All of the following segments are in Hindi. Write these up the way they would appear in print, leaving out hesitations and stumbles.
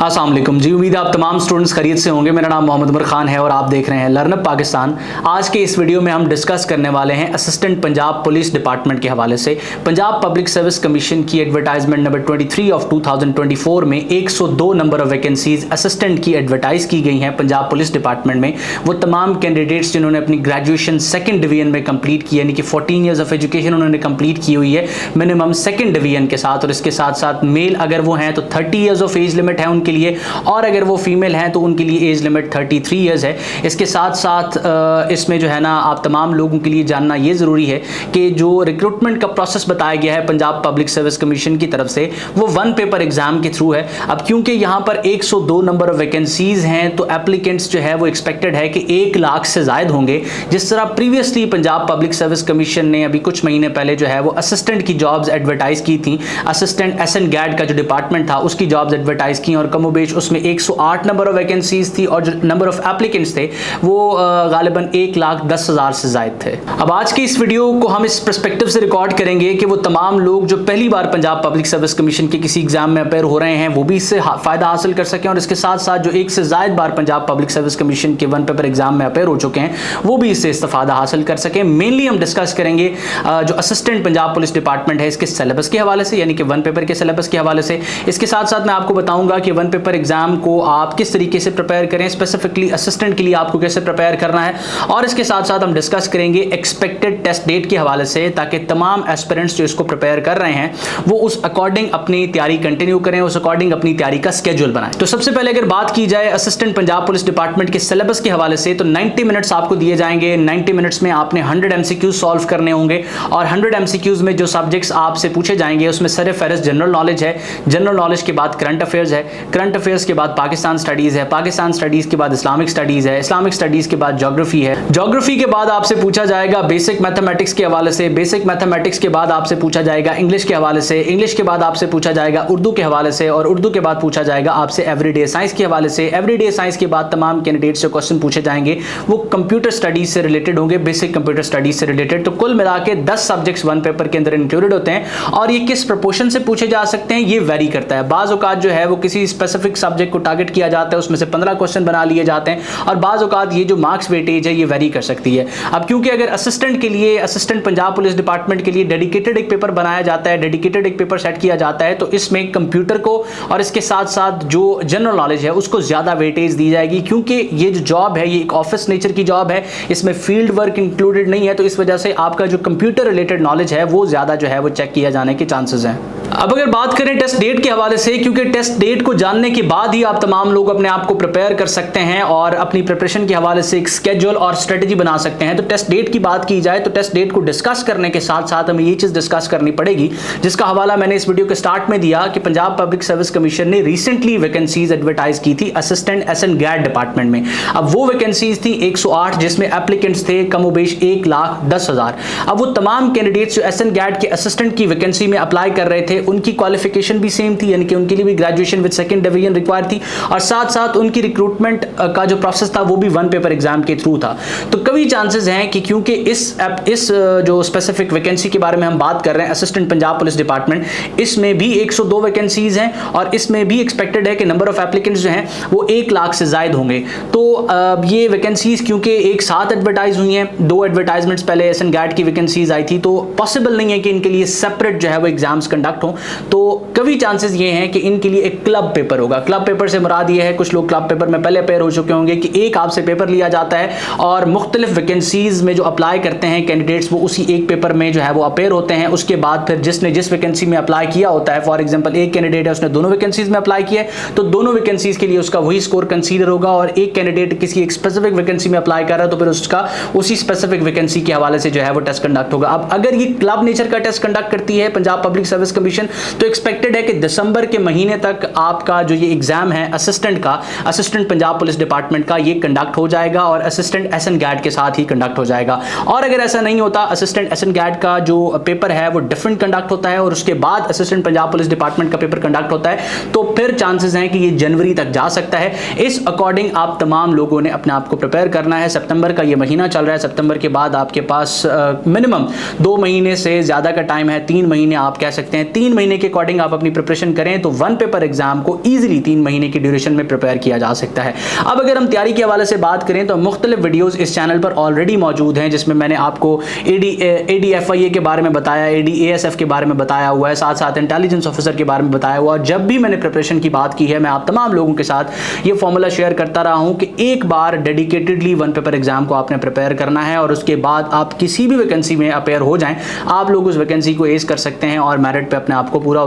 अस्सलाम वालेकुम जी। उम्मीद है आप तमाम स्टूडेंट्स खैरियत से होंगे। मेरा नाम मोहम्मद उमर खान है और आप देख रहे हैं लर्नअप पाकिस्तान। आज के इस वीडियो में हम डिस्कस करने वाले हैं असिस्टेंट पंजाब पुलिस डिपार्टमेंट के हवाले से पंजाब पब्लिक सर्विस कमीशन की एडवर्टाइजमेंट नंबर 23 ऑफ 2024 में 102 नंबर ऑफ वैकेंसीज असिस्टेंट की एडवर्टाइज की गई हैं पंजाब पुलिस डिपार्टमेंट में। वो तमाम कैंडिडेट्स जिन्होंने अपनी ग्रेजुएशन सेकंड डिवीजन में कंप्लीट की, यानी कि 14 ईयर्स ऑफ एजुकेशन उन्होंने कंप्लीट की हुई है मिनिमम सेकंड डिवीजन के साथ, और इसके साथ साथ मेल अगर वो हैं तो 30 ईयर्स ऑफ एज लिमिट है उनके लिए, और अगर वो फीमेल हैं तो उनके लिए एज लिमिट 33 ईयर्स है। इसके साथ साथ इसमें जो है ना आप तमाम लोगों के लिए जानना ये ज़रूरी है कि जो रिक्रूटमेंट का प्रोसेस बताया गया है पंजाब पब्लिक सर्विस कमीशन की तरफ से वो 1 पेपर एग्जाम के थ्रू है। अब क्योंकि यहाँ पर 102 नंबर ऑफ वैकेंसीज हैं तो एप्लीकेंट्स जो है वो एक्सपेक्टेड है कि 1 लाख से ज़ायद होंगे। जिस तरह previously Punjab public service commission ने अभी कुछ महीने पहले जो है वो असिस्टेंट की जॉब्स एडवर्टाइज की थी, असिस्टेंट SN गैड का जो डिपार्टमेंट था उसकी जॉब्स एडवर्टाइज की, और कमोबेश उसमें 108 नंबर ऑफ वैकेंसीज थी और जो नंबर ऑफ एप्लीकेंट्स थे वो गालिबन 1,10,000 से ज़ायद थे। अब आज की इस वीडियो को हम इस पर्सपेक्टिव से रिकॉर्ड करेंगे कि वो तमाम लोग जो पहली बार पंजाब पब्लिक सर्विस कमीशन के किसी एग्जाम में अपेयर हो रहे हैं वो भी इससे फ़ायदा हासिल कर सकें, और इसके साथ साथ जो एक से ज़ायद बार पंजाब पब्लिक सर्विस कमीशन के 1 पेपर एग्जाम में अपेयर हो चुके हैं वो भी इससे इस्तेफादा हासिल कर सकें। मेनली हम डिस्कस करेंगे जो असिस्टेंट पंजाब पुलिस डिपार्टमेंट है इसके सिलेबस के हवाले से, यानी कि 1 पेपर के सिलेबस के हवाले से। इसके साथ साथ मैं आपको बताऊंगा कि 1 पेपर एग्जाम को आप किस तरीके से प्रिपेयर करें, स्पेसिफिकली असिस्टेंट के लिए आपको कैसे प्रिपेयर करना है, और इसके साथ साथ हम डिस्कस करेंगे एक्सपेक्टेड टेस्ट डेट के हवाले से, ताकि तमाम एस्पिरेंट्स जो इसको प्रिपेयर कर रहे हैं वो उस अकॉर्डिंग अपनी तैयारी कंटिन्यू करें, उस अकॉर्डिंग अपनी तैयारी का स्केड्यूल बनाएं। तो सबसे पहले अगर बात की जाए असिस्टेंट पंजाब पुलिस डिपार्टमेंट के सिलेबस के हवाले से तो 90 मिनट्स आपको दिए जाएंगे। 90 मिनट्स में आपने 100 MCQs सॉल्व करने होंगे, और 100 MCQs में जो सब्जेक्ट्स आपसे पूछे जाएंगे उसमें सर फहरिस्त जनरल नॉलेज है, जनरल नॉलेज के बाद करंट अफेयर्स है, करंट अफेयर्स के बाद पाकिस्तान स्टडीज है, पाकिस्तान स्टडीज के बाद इस्लामिक स्टडीज है, इस्लामिक स्टडीज के बाद ज्योग्राफी है, ज्योग्राफी के बाद आपसे पूछा जाएगा बेसिक मैथमेटिक्स के हवाले से, बेसिक मैथमेटिक्स के बाद आपसे पूछा जाएगा इंग्लिश के हवाले से, इंग्लिश के बाद आपसे पूछा जाएगा उर्दू के हवाले से, और उर्दू के बाद पूछा जाएगा आपसे एवरीडे साइंस के हवाले से। एवरीडे साइंस के बाद तमाम कैंडिडेट्स से क्वेश्चन पूछे जाएंगे वो कंप्यूटर स्टडीज से रिलेटेड होंगे, बेसिक कंप्यूटर स्टडीज से रिलेटेड। तो कुल मिला के 10 सब्जेक्ट्स 1 पेपर के अंदर इंक्लूडेड होते हैं, और ये किस प्रोपोर्शन से पूछे जा सकते हैं ये वेरी करता है। बाज़ औक़ात जो है वो किसी स्पेसिफिक सब्जेक्ट को टारगेट किया जाता है, उसमें से 15 क्वेश्चन बना लिए जाते हैं, और बाज़ औक़ात ये जो मार्क्स वेटेज है ये वेरी कर सकती है। अब क्योंकि अगर असिस्टेंट के लिए, असिस्टेंट पंजाब पुलिस डिपार्टमेंट के लिए डेडिकेटेड एक पेपर बनाया जाता है, डेडिकेटेड एक पेपर सेट किया जाता है, तो इसमें कंप्यूटर को और इसके साथ साथ जो जनरल नॉलेज है उसको ज़्यादा वेटेज दी जाएगी, क्योंकि ये जो जॉब है ये एक ऑफिस नेचर की जॉब है, इसमें फील्ड वर्क इंक्लूडेड नहीं है, तो इस वजह से आपका जो कंप्यूटर रिलेटेड नॉलेज है वो ज़्यादा जो है वो चेक किया जाने के चांसेस हैं। अब अगर बात करें टेस्ट डेट के हवाले से, क्योंकि टेस्ट डेट को जानने के बाद ही आप तमाम लोग अपने आप को प्रिपेयर कर सकते हैं और अपनी प्रिपरेशन के हवाले से एक स्केड्यूल और स्ट्रेटजी बना सकते हैं। तो टेस्ट डेट की बात की जाए तो टेस्ट डेट को डिस्कस करने के साथ साथ हमें ये चीज़ डिस्कस करनी पड़ेगी जिसका हवाला मैंने इस वीडियो के स्टार्ट में दिया कि पंजाब पब्लिक सर्विस कमीशन ने रिसेंटली वैकेंसीज एडवर्टाइज की थी असिस्टेंट SN गैड डिपार्टमेंट में। अब वो वैकेंसीज थी 108 जिसमें एप्लीकेंट्स थे कमोबेश 1,10,000। अब वो तमाम कैंडिडेट्स जो SN गैड के असिस्टेंट की वैकेंसी में अप्लाई कर रहे थे उनकी क्वालिफिकेशन भी सेम थी, यानी कि उनके लिए भी graduation with second division required थी, और साथ साथ उनकी रिक्रूटमेंट का जो प्रोसेस था वो भी 1 पेपर एग्जाम के थ्रू था। तो कई चांसेस हैं कि क्योंकि इस जो स्पेसिफिक वैकेंसी के बारे में हम बात कर रहे हैं असिस्टेंट पंजाब पुलिस डिपार्टमेंट, इसमें भी 102 वैकेंसीज हैं, और इसमें भी एक्सपेक्टेड है कि नंबर ऑफ एप्लीकेंट्स जो हैं वो 1 लाख से ज़ायद होंगे। तो ये वैकेंसीज क्योंकि एक साथ एडवर्टाइज हुई हैं, 2 एडवर्टाइजमेंट्स पहले SN गैड की वैकेंसीज आई थी, तो पॉसिबल नहीं है कि इनके लिए सेपरेट जो है वो एग्जाम्स कंडक्ट हों। तो कभी चांसेस ये हैं कि इनके लिए एक क्लब पेपर होगा। क्लब पेपर से मुराद ये है, कुछ लोग क्लब पेपर में पहले अपेयर हो चुके होंगे, कि एक आपसे पेपर लिया जाता है और मुख्तलिफ वैकेंसीज में जो अप्लाई करते हैं कैंडिडेट्स वो उसी एक पेपर में जो है वो अपेयर होते हैं। उसके बाद फिर जिसने जिस वैकेंसी में अप्लाई किया होता है, फॉर एग्जाम्पल एक कैंडिडेट है उसने दोनों वैकेंसीज में अप्लाई किया है, तो दोनों वैकेंसीज के लिए उसका वही स्कोर कंसीडर होगा, और एक कैंडिडेट किसी एक स्पेसिफिक वैकेंसी में अप्लाई कर रहा है तो फिर उसका उसी स्पेसिफिक वैकेंसी के हवाले से जो है वो टेस्ट कंडक्ट होगा। अब अगर ये क्लब नेचर का टेस्ट कंडक्ट करती है पंजाब पब्लिक सर्विस कमीशन तो एक्सपेक्टेड है कि दिसंबर के महीने तक आपका जो ये एग्जाम है असिस्टेंट का, असिस्टेंट पंजाब पुलिस डिपार्टमेंट का, ये कंडक्ट हो जाएगा और असिस्टेंट SN गैड के साथ ही कंडक्ट हो जाएगा। और अगर ऐसा नहीं होता, असिस्टेंट SN गैड का जो पेपर है वो डिफरेंट कंडक्ट होता है और उसके बाद असिस्टेंट पंजाब पुलिस डिपार्टमेंट का पेपर कंडक्ट होता है, तो फिर चांसेस हैं कि ये जनवरी तक जा सकता है। इस अकॉर्डिंग आप तमाम लोगों ने अपने आप को प्रिपेयर करना है। सितंबर का ये महीना चल रहा है, सितंबर के बाद आपके पास मिनिमम 2 महीने से ज़्यादा का टाइम है, 3 महीने आप कह सकते हैं। 3 महीने के अकॉर्डिंग आप अपनी प्रिपरेशन करें तो वन पेपर एग्जाम को ईजिली 3 महीने की ड्यूरेशन में प्रिपेयर किया जा सकता है। अब अगर हम तैयारी के हवाले से बात करें तो मुख्तलिफ वीडियोस इस चैनल पर ऑलरेडी मौजूद हैं, जिसमें मैंने आपको ADFIA के बारे में बताया, ADASF के बारे में बताया हुआ है, साथ साथ इंटेलिजेंस ऑफिसर के बारे में बताया हुआ है। जब भी मैंने प्रिपरेशन की बात की है, मैं आप तमाम लोगों के साथ ये फॉर्मूला शेयर करता रहा हूं कि एक बार डेडिकेटेडली वन पेपर एग्जाम को आपने प्रिपेयर करना है और उसके बाद आप किसी भी वैकेंसी में अपेयर हो जाएं, आप लोग उस वैकेंसी को एज कर सकते हैं और मेरिट पे अपने आप को पूरा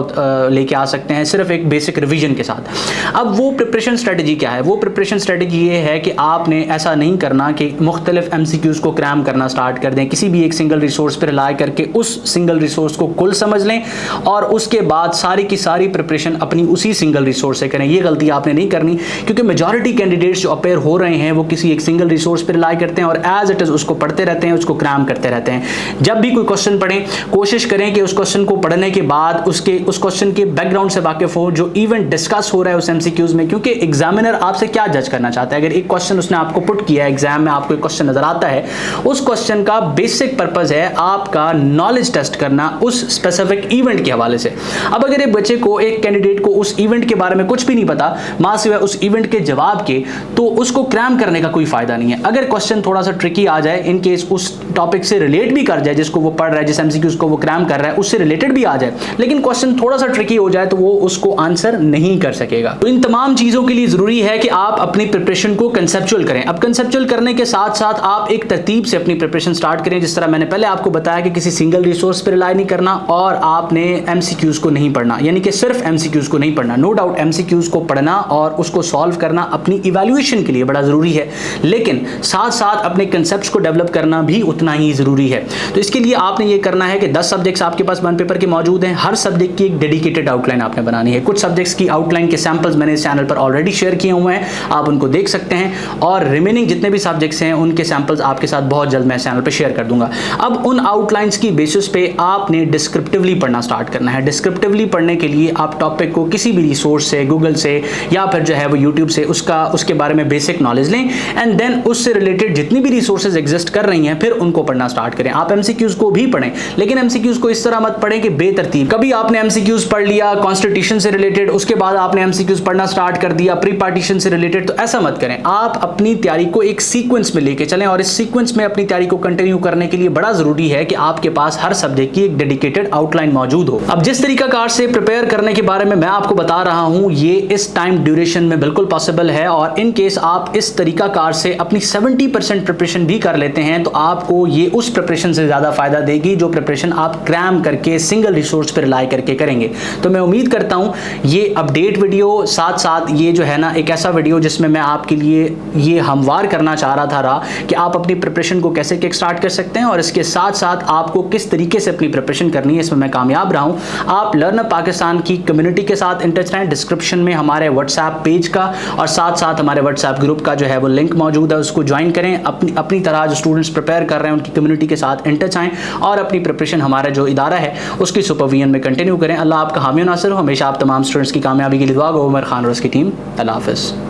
लेके आ सकते हैं, सिर्फ एक बेसिक रिवीजन के साथ। अब वो प्रिपरेशन स्ट्रेटजी क्या है? वो प्रिपरेशन स्ट्रेटजी ये है कि आपने ऐसा नहीं करना कि मुख्तलिफ MCQs को क्रैम करना स्टार्ट कर दें, किसी भी एक सिंगल रिसोर्स पर रिलाई करके उस सिंगल रिसोर्स को कुल समझ लें और उसके बाद सारी की सारी प्रिपरेशन अपनी उसी सिंगल रिसोर्स से करें। ये गलती आपने नहीं करनी, क्योंकि मेजॉरिटी कैंडिडेट्स जो अपेयर हो रहे हैं वो किसी एक सिंगल रिसोर्स पर रिलाई करते हैं और एज इट इज उसको पढ़ते रहते हैं, उसको क्रैम करते रहते हैं। जब भी कोई क्वेश्चन पढ़ें, कोशिश करें कि उस क्वेश्चन को पढ़ने के बाद उस क्वेश्चन के बैकग्राउंड से वाकिफ हो, जो इवेंट डिस्कस हो रहा है उस MCQs में, क्योंकि एग्जामिनर आपसे क्या जज करना चाहता है। अगर एक क्वेश्चन उसने आपको पुट किया है एग्जाम में, आपको एक क्वेश्चन नजर आता है, उस क्वेश्चन का बेसिक पर्पस है आपका नॉलेज टेस्ट करना उस स्पेसिफिक इवेंट के हवाले से। अब अगर एक बच्चे को, एक कैंडिडेट को उस इवेंट के बारे में कुछ भी नहीं पता, मां सिवाय उस इवेंट के जवाब के, तो उसको क्रैम करने का कोई फायदा नहीं है। अगर क्वेश्चन थोड़ा सा ट्रिकी आ जाए, इन केस उस टॉपिक से रिलेट भी कर जाए जिसको वो पढ़ रहा है, जिस MCQs को वो क्रैम कर रहा है उससे रिलेटेड भी आ जाए, लेकिन क्वेश्चन थोड़ा सा ट्रिकी हो जाए तो वो उसको आंसर नहीं कर सकेगा। तो इन तमाम चीजों के लिए जरूरी है कि आप अपनी प्रिपरेशन को कंसेप्चुअल करें। अब कंसेप्चुअल करने के साथ साथ आप एक तरतीब से अपनी प्रिपरेशन स्टार्ट करें, जिस तरह मैंने पहले आपको बताया कि किसी सिंगल रिसोर्स पर रिलाई नहीं करना और आपने MCQs को नहीं पढ़ना, यानी कि सिर्फ MCQs को नहीं पढ़ना। नो डाउट MCQs को पढ़ना और उसको सॉल्व करना अपनी इवैल्यूएशन के लिए बड़ा जरूरी है, लेकिन साथ साथ अपने कंसेप्ट्स को डेवलप करना भी उतना ही जरूरी है। तो इसके लिए आपने ये करना है कि 10 सब्जेक्ट्स आपके पास वन पेपर के मौजूद हैं, हर सब्जेक्ट की एक डेडिकेटेड आउटलाइन आपने बनानी है। कुछ सब्जेक्ट्स की आउटलाइन के सैंपल्स मैंने इस चैनल पर ऑलरेडी शेयर किए हुए हैं, आप उनको देख सकते हैं, और रिमेनिंग जितने भी सब्जेक्ट्स हैं उनके सैंपल्स आपके साथ बहुत जल्द मैं चैनल पर शेयर कर दूंगा। अब उन आउटलाइंस की बेसिस पे आपने डिस्क्रिप्टिवली पढ़ना स्टार्ट करना है। डिस्क्रिप्टिवली पढ़ने के लिए आप टॉपिक को किसी भी रिसोर्स से, गूगल से या फिर जो है वो यूट्यूब से उसके बारे में बेसिक नॉलेज लें एंड देन उससे रिलेटेड जितनी भी रिसोर्सेज एग्जिस्ट कर रही हैं फिर उनको पढ़ना स्टार्ट करें। आप MCQs को भी पढ़ें, लेकिन MCQs को इस तरह मत पढ़ें कि बेतरतीब। कभी आपने MCQs पढ़ लिया कॉन्स्टिट्यूशन से रिलेटेड, उसके बाद आपने MCQs पढ़ना स्टार्ट कर दिया प्री पार्टीशन से रिलेटेड, तो ऐसा मत करें। आप अपनी तैयारी को एक सीक्वेंस में लेके चलें और इस सीक्वेंस में अपनी तैयारी को कंटिन्यू करने के लिए बड़ा जरूरी है कि आपके पास हर सब्जेक्ट की एक डेडिकेटेड आउटलाइन मौजूद हो। अब जिस तरीकाकार से प्रिपेयर करने के बारे में मैं आपको बता रहा हूं, ये इस टाइम ड्यूरेशन में बिल्कुल पॉसिबल है, और इन केस आप इस तरीकाकार से अपनी 70% प्रिपरेशन भी कर लेते हैं तो आपको ये उस प्रिपरेशन से ज्यादा फायदा देगी जो प्रिपरेशन आप क्रैम करके सिंगल रिसोर्स पर रिलाई करके करेंगे। तो मैं उम्मीद करता हूं ये अपडेट वीडियो, साथ साथ ये जो है ना एक ऐसा वीडियो जिसमें मैं आपके लिए ये हमवार करना चाह रहा था कि आप अपनी प्रिपरेशन को कैसे किक स्टार्ट कर सकते हैं और इसके साथ साथ आपको किस तरीके से अपनी प्रिपरेशन करनी है, इसमें मैं कामयाब रहा हूं। आप लर्नअप पाकिस्तान की कम्युनिटी के साथ इन टच रहें। डिस्क्रिप्शन में हमारे व्हाट्सएप पेज का और साथ साथ हमारे व्हाट्सएप ग्रुप का जो है वो लिंक मौजूद है, उसको ज्वाइन करें। अपनी तरह जो स्टूडेंट्स प्रिपेयर कर रहे हैं उनकी कम्युनिटी के साथ इन टच आएँ और अपनी प्रिपरेशन हमारा जो इदारा है उसकी सुपरविजन में कंटिन्यू करें। अल्लाह आपका हामी नासिर हो। हमेशा आप तमाम स्टूडेंट्स की कामयाबी के लिए दुआ गो। उमर खान और उसकी टीम। अल्लाह हाफ़िज़।